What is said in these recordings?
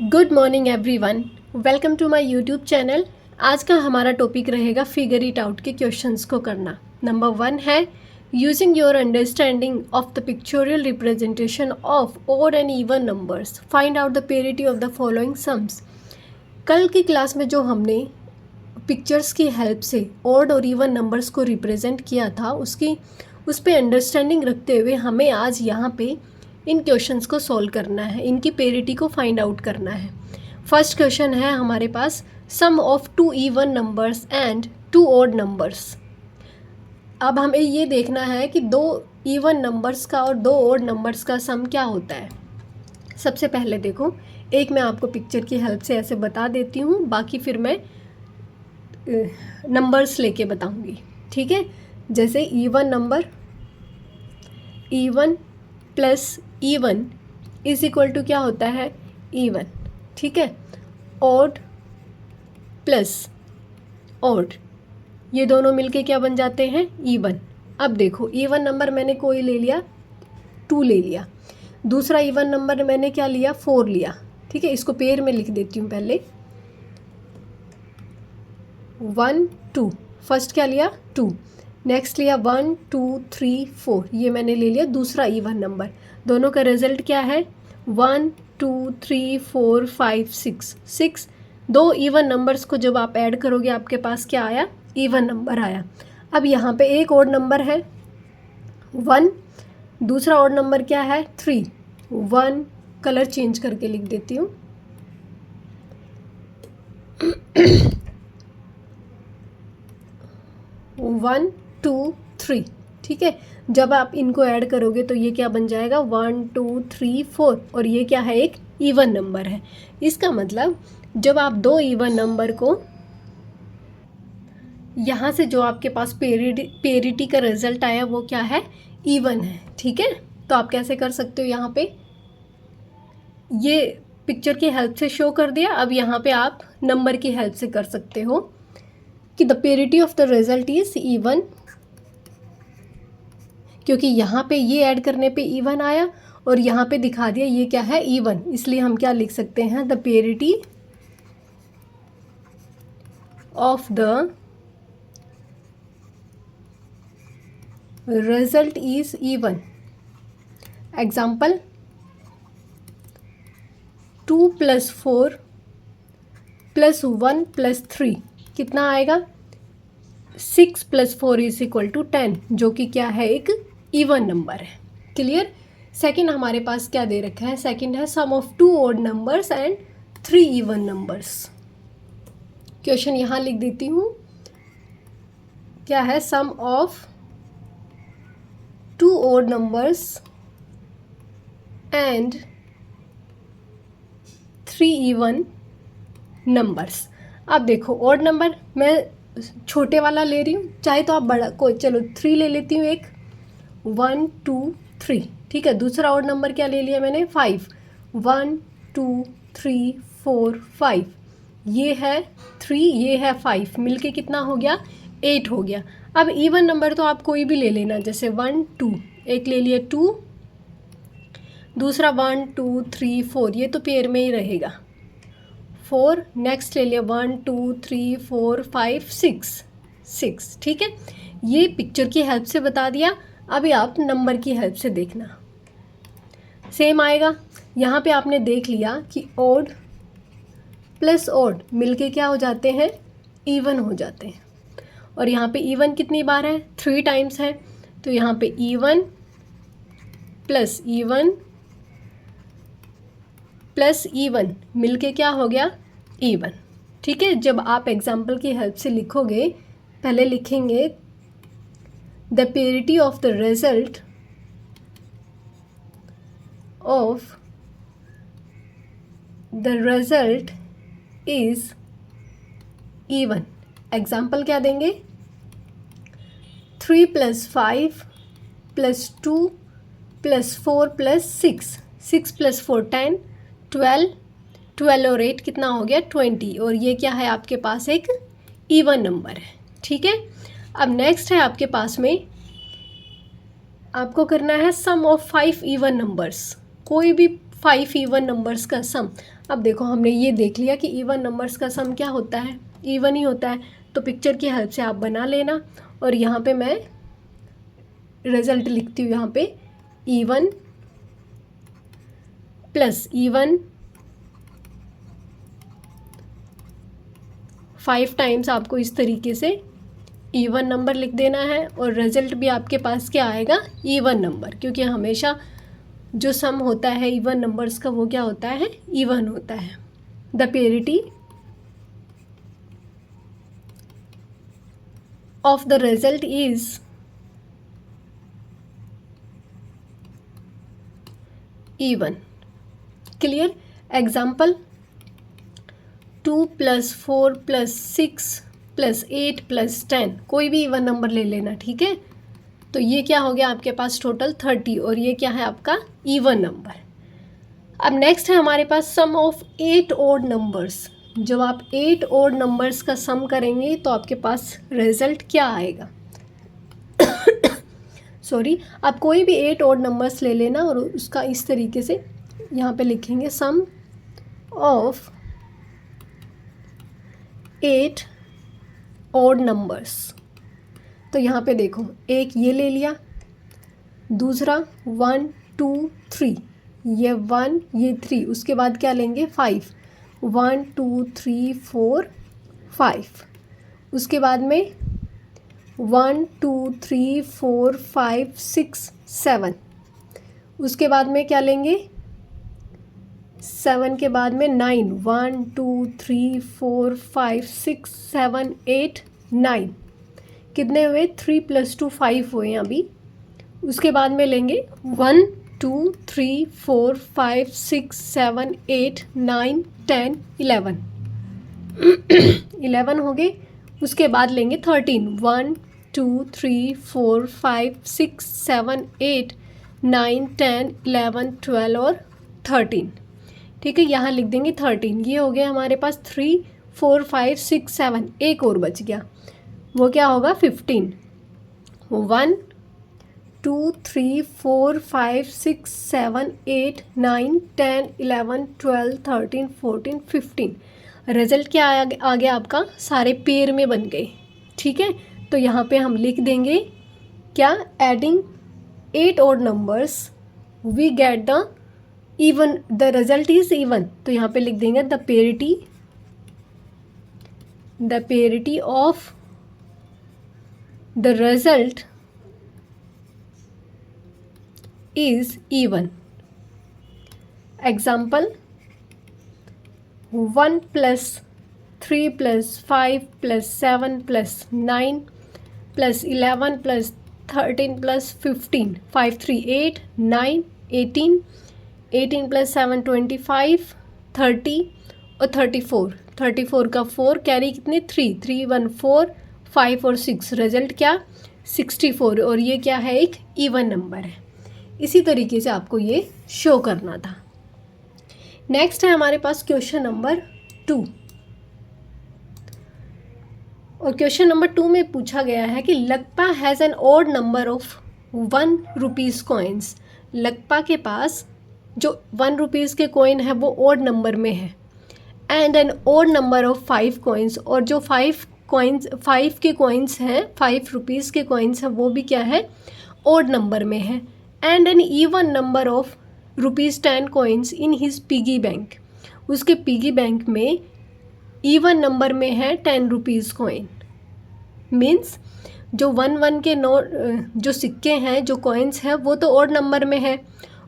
Good morning everyone, welcome to my YouTube channel. आज का हमारा टॉपिक रहेगा फिगर इट आउट के क्वेश्चंस को करना। नंबर 1 है using your understanding of the pictorial representation of odd and even numbers find out the parity of the following sums. कल की क्लास में जो हमने पिक्चर्स की हेल्प से ऑड और इवन नंबर्स को रिप्रेजेंट किया था उस पर अंडरस्टैंडिंग रखते हुए हमें आज यहाँ पे इन क्वेश्चंस को सॉल्व करना है, इनकी पेरिटी को फाइंड आउट करना है। फर्स्ट क्वेश्चन है हमारे पास, sum of 2 even numbers and 2 odd numbers. अब हमें ये देखना है कि 2 इवन नंबर्स का और 2 ऑड नंबर्स का सम क्या होता है। सबसे पहले देखो, एक मैं आपको पिक्चर की हेल्प से ऐसे बता देती हूँ, बाकी फिर मैं नंबर्स लेके बताऊँगी, ठीक है। जैसे even number, even plus even is equal to क्या होता है, इवन, ठीक है। ऑड प्लस ऑड, ये दोनों मिलके क्या बन जाते हैं, इवन। अब देखो, इवन नंबर मैंने कोई ले लिया, 2 ले लिया। दूसरा इवन नंबर मैंने क्या लिया, 4 लिया, ठीक है। इसको पेयर में लिख देती हूँ पहले, 1 2। फर्स्ट क्या लिया, 2। नेक्स्ट लिया 1 2 3 4, ये मैंने ले लिया दूसरा इवन नंबर। दोनों का रिजल्ट क्या है, 1 2 3 4 5 6 6। 2 इवन नंबर्स को जब आप ऐड करोगे आपके पास क्या आया, इवन नंबर आया। अब यहाँ पे एक ऑड नंबर है 1, दूसरा ऑड नंबर क्या है 3। 1 कलर चेंज करके लिख देती हूँ 1 2 3, ठीक है। जब आप इनको ऐड करोगे तो ये क्या बन जाएगा, 1 2 3 4, और ये क्या है, एक इवन नंबर है। इसका मतलब जब आप 2 इवन नंबर को, यहाँ से जो आपके पास पेरिटी का रिजल्ट आया वो क्या है, इवन है, ठीक है। तो आप कैसे कर सकते हो, यहाँ पे ये पिक्चर की हेल्प से शो कर दिया। अब यहाँ पे आप नंबर की हेल्प से कर सकते हो कि the parity of the result is even, क्योंकि यहाँ पे ये ऐड करने पे इवन आया और यहाँ पे दिखा दिया ये क्या है, इवन। इसलिए हम क्या लिख सकते हैं, the parity of the result is even. Example, 2 + 4 + 1 + 3 कितना आएगा, 6 + 4 = 10, जो कि क्या है, एक इवन नंबर है। क्लियर। सेकंड हमारे पास क्या दे रखा है, सेकंड है sum of 2 odd numbers and 3 even numbers. Question यहाँ लिख देती हूँ, क्या है, sum of 2 odd numbers and 3 even numbers. अब देखो, ऑड नंबर मैं छोटे वाला ले रही हूँ, चाहे तो आप बड़ा कोई, चलो 3 ले लेती हूँ, एक 1 2 3, ठीक है। दूसरा ऑड नंबर क्या ले लिया मैंने, 5, 1 2 3 4 5, ये है 3, ये है 5, मिलके कितना हो गया, 8 हो गया। अब इवन नंबर तो आप कोई भी ले लेना, जैसे 1 2, एक ले लिया 2, दूसरा 1 2 3 4, ये तो पेयर में ही रहेगा, 4। नेक्स्ट ले लिया 1 2 3 4 5 6 6, ठीक है। ये पिक्चर की हेल्प से बता दिया। अभी आप नंबर की हेल्प से देखना, सेम आएगा। यहाँ पे आपने देख लिया कि ऑड प्लस ऑड मिलके क्या हो जाते हैं, इवन हो जाते हैं। और यहाँ पे इवन कितनी बार है, 3 टाइम्स है। तो यहाँ पे even plus even plus even मिलके क्या हो गया, इवन, ठीक है। जब आप एग्जाम्पल की हेल्प से लिखोगे, पहले लिखेंगे the parity of the result of the result is even. Example क्या देंगे, 3 + 5 + 2 + 4 + 6, 6 + 4 10, 12, 12 और 8 कितना हो गया, 20, और ये क्या है, आपके पास एक इवन नंबर है, ठीक है। अब नेक्स्ट है आपके पास में, आपको करना है सम ऑफ 5 इवन नंबर्स। कोई भी 5 इवन नंबर्स का सम। अब देखो हमने ये देख लिया कि इवन नंबर्स का सम क्या होता है, इवन ही होता है। तो पिक्चर की हेल्प से आप बना लेना और यहाँ पे मैं रिजल्ट लिखती हूँ, यहाँ पे इवन प्लस इवन 5 टाइम्स आपको इस तरीके से इवन नंबर लिख देना है और रिजल्ट भी आपके पास क्या आएगा, इवन नंबर, क्योंकि हमेशा जो सम होता है इवन नंबर्स का वो क्या होता है, इवन होता है। The parity of the result is even. Clear. Example 2 + 4 + 6 + 8 + 10, कोई भी इवन नंबर ले लेना, ठीक है। तो ये क्या हो गया आपके पास टोटल 30 और ये क्या है आपका इवन नंबर। अब नेक्स्ट है हमारे पास सम ऑफ 8 ओड नंबर्स। जब आप 8 ओड नंबर्स का सम करेंगे तो आपके पास रिजल्ट क्या आएगा। सॉरी, आप कोई भी 8 ओड नंबर्स ले लेना और उसका इस तरीके से यहाँ पे लिखेंगे सम ऑफ 8 ओड नंबर्स। तो यहाँ पे देखो, एक ये ले लिया, दूसरा 1 2 3, ये 1 ये 3, उसके बाद क्या लेंगे 5, 1 2 3 4 5, उसके बाद में 1 2 3 4 5 6 7, उसके बाद में क्या लेंगे 7 के बाद में 9, 1 2 3 4 5 6 7 8 9, कितने हुए 3 + 2 5 हुए अभी। उसके बाद में लेंगे 1 2 3 4 5 6 7 8 9 10 11 11 हो गए। उसके बाद लेंगे 13, 1 2 3 4 5 6 7 8 9 10 11 12 और 13, ठीक है। यहाँ लिख देंगे 13। ये हो गया हमारे पास 3 4 5 6 7, एक और बच गया, वो क्या होगा 15। 1 2 3 4 5 6 7 8 9 10 11 12 13 14 15। रिजल्ट क्या आ गया आपका, सारे पेयर में बन गए, ठीक है। तो यहाँ पे हम लिख देंगे क्या, adding 8 odd numbers we get the even, the result is even. तो यहाँ पे लिख देंगे the parity of the result is even. Example 1 + 3 + 5 + 7 + 9 + 11 + 13 + 15, 5 3 8 9 18, 18 + 7 25 30 और 34, 34 का 4 कैरी कितने 3 3 1 4 5 और 6, रिजल्ट क्या 64। और ये क्या है, एक इवन नंबर है। इसी तरीके से आपको ये शो करना था। नेक्स्ट है हमारे पास क्वेश्चन नंबर 2, और क्वेश्चन नंबर 2 में पूछा गया है कि Lakpa has an odd number of 1 rupees coins. Lakpa के पास जो 1 रुपीज़ के कॉइन है वो ऑड नंबर में है, and an odd number of 5 coins, और जो 5 के कॉइन्स हैं, 5 रुपीज़ के कॉइन्स हैं, वो भी क्या है, ऑड नंबर में है, and an even number of ₹10 coins in his piggy bank. उसके पिगी बैंक में इवन नंबर में है 10 रुपीज़ कॉइन। मीन्स जो 1 के नोट, जो सिक्के हैं, जो कॉइन्स हैं, वो तो ऑड नंबर में है,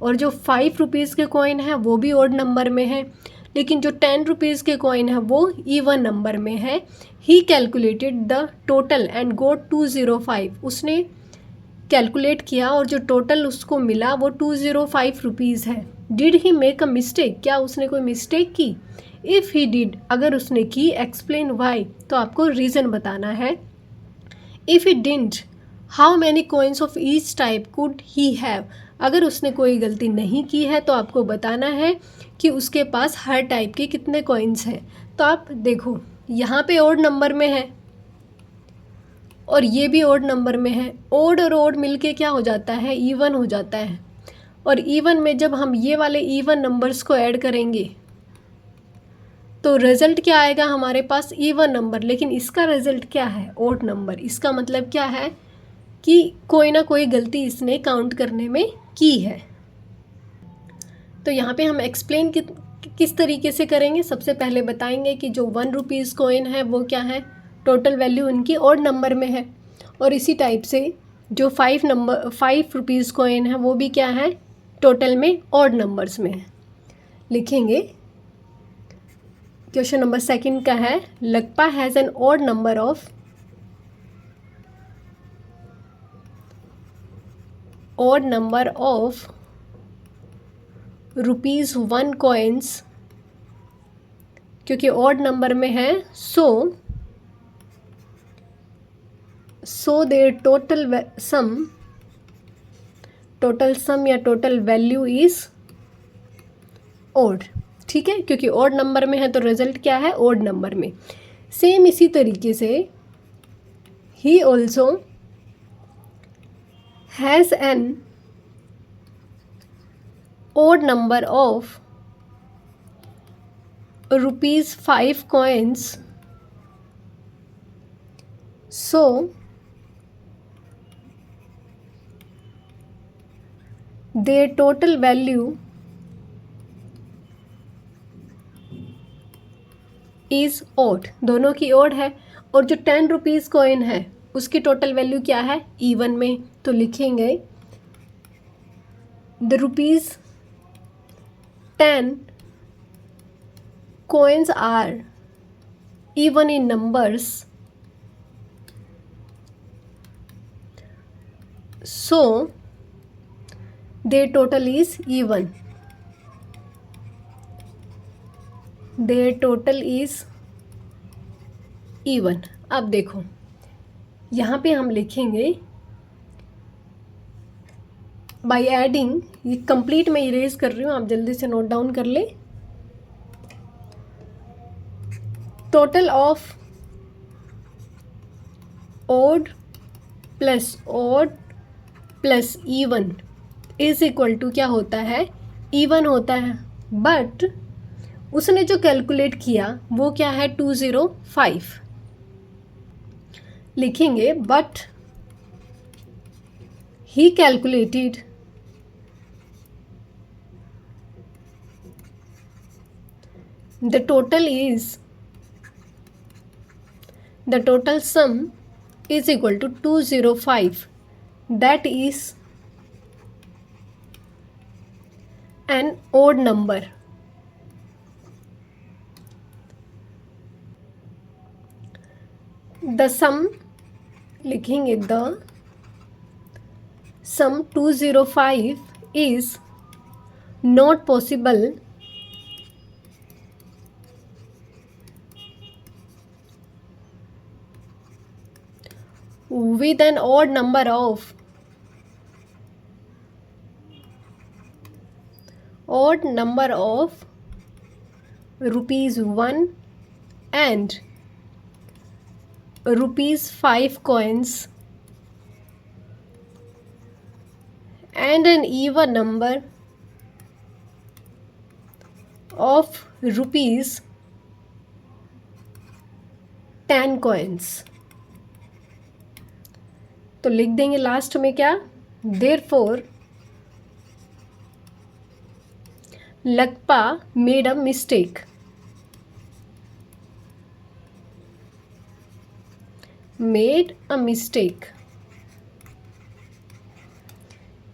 और जो 5 रुपीज़ के कॉइन है वो भी ऑड नंबर में है, लेकिन जो 10 रुपीज़ के कॉइन है वो इवन नंबर में है। ही कैलकुलेटेड द टोटल एंड गोट 205। उसने कैलकुलेट किया और जो टोटल उसको मिला वो 205 रुपीज़ है। Did he make a mistake, क्या उसने कोई मिस्टेक की। इफ़ ही डिड, अगर उसने की, एक्सप्लेन वाई, तो आपको रीज़न बताना है। If he didn't, how many coins of each type could he have, अगर उसने कोई गलती नहीं की है तो आपको बताना है कि उसके पास हर टाइप के कितने कॉइन्स हैं। तो आप देखो यहाँ पे ऑड नंबर में है और ये भी ऑड नंबर में है। ऑड और ऑड मिलके क्या हो जाता है, इवन हो जाता है। और इवन में जब हम ये वाले इवन नंबर्स को ऐड करेंगे तो रिजल्ट क्या आएगा हमारे पास, इवन नंबर। लेकिन इसका रिजल्ट क्या है, ऑड नंबर। इसका मतलब क्या है कि कोई ना कोई गलती इसने काउंट करने में की है। तो यहाँ पे हम एक्सप्लेन किस तरीके से करेंगे। सबसे पहले बताएंगे कि जो 1 रुपीज़ कॉइन है वो क्या है, टोटल वैल्यू उनकी ऑड नंबर में है। और इसी टाइप से जो 5 रुपीज़ कॉइन है वो भी क्या है, टोटल में ऑड नंबर्स में है। लिखेंगे, क्वेश्चन नंबर 2 का है, लगपा has an odd number of ₹1 coins, क्योंकि ऑड नंबर में है, सो देयर टोटल सम या टोटल वैल्यू इज ऑड। ठीक है, क्योंकि ऑड नंबर में है तो रिजल्ट क्या है, ऑड नंबर में। सेम इसी तरीके से he also has an odd number of ₹5 coins, so their total value is odd। दोनों की odd है। और जो 10 रुपीज़ कॉइन है उसकी टोटल वैल्यू क्या है, इवन में। तो लिखेंगे the ₹10 coins are even in numbers, so their total is even। their total is even। अब देखो यहाँ पे हम लिखेंगे बाय एडिंग, ये कंप्लीट मैं इरेज कर रही हूँ, आप जल्दी से नोट डाउन कर ले। Total of odd plus even is equal to क्या होता है, इवन होता है। बट उसने जो कैलकुलेट किया वो क्या है, 205। लिखेंगे but he calculated the total sum is equal to 205, that is an odd number। the sum, लिखेंगे the sum 205 is not possible with an odd number of ₹1 and ₹5 coins and an even number of ₹10 coins। तो लिख देंगे last में क्या, therefore लगपा made a mistake.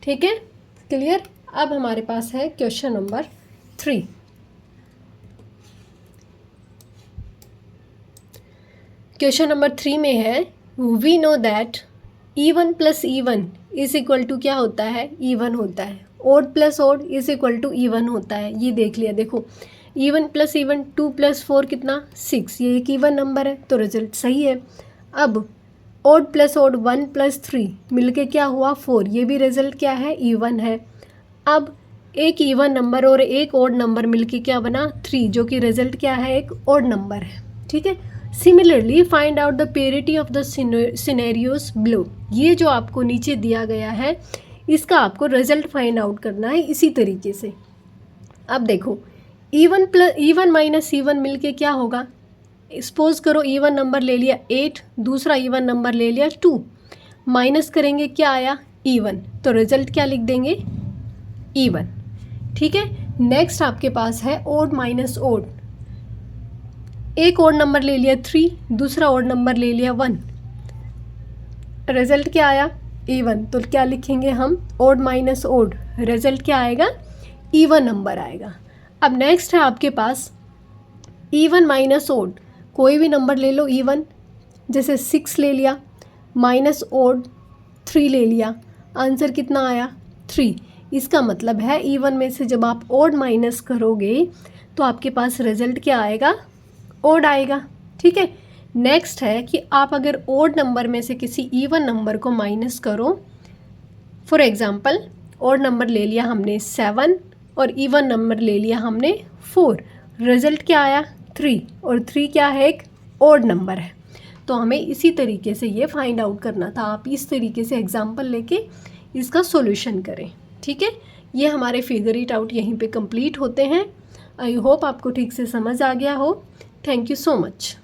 ठीक है, clear. अब हमारे पास है क्वेश्चन नंबर 3। क्वेश्चन नंबर 3 में है, we know that even plus even is equal to क्या होता है, इवन होता है। Odd plus odd is equal to even होता है। ये देख लिया, देखो इवन प्लस इवन 2 + 4 कितना 6, ये एक इवन नंबर है तो रिजल्ट सही है। अब ओड प्लस ओड 1 + 3 मिलके क्या हुआ 4, ये भी रिजल्ट क्या है, इवन है। अब एक इवन नंबर और एक ओड नंबर मिलके क्या बना 3, जो कि रिजल्ट क्या है, एक ओड नंबर है। ठीक है, similarly find out the parity of the scenarios below. ये जो आपको नीचे दिया गया है इसका आपको रिजल्ट फाइंड आउट करना है इसी तरीके से। अब देखो E1 माइनस E1 मिलके क्या होगा, सपोज करो E1 नंबर ले लिया 8, दूसरा E1 नंबर ले लिया 2, माइनस करेंगे क्या आया E1, तो रिजल्ट क्या लिख देंगे E1। ठीक है, नेक्स्ट आपके पास है ओड माइनस ओड। एक ओड नंबर ले लिया 3, दूसरा ओड नंबर ले लिया 1, रिजल्ट क्या आया E1, तो क्या लिखेंगे हम ओड माइनस ओड, रिजल्ट क्या आएगा E1 नंबर आएगा। अब नेक्स्ट है आपके पास E1 माइनस ओड, कोई भी नंबर ले लो E1, जैसे 6 ले लिया, माइनस ओड 3 ले लिया, आंसर कितना आया 3। इसका मतलब है E1 में से जब आप ओड माइनस करोगे तो आपके पास रिजल्ट क्या आएगा ओड आएगा। ठीक है, नेक्स्ट है कि आप अगर ओड नंबर में से किसी E1 नंबर को माइनस करो, फॉर एग्जांपल ओड नंबर ले लिया हमने 7 और E1 नंबर ले लिया हमने 4, रिजल्ट क्या आया 3, और 3 क्या है एक ओड नंबर है। तो हमें इसी तरीके से ये फाइंड आउट करना था। आप इस तरीके से एग्जांपल लेके इसका सॉल्यूशन करें। ठीक है, ये हमारे फिगर इट आउट यहीं पे कंप्लीट होते हैं। आई होप आपको ठीक से समझ आ गया हो। Thank you so much.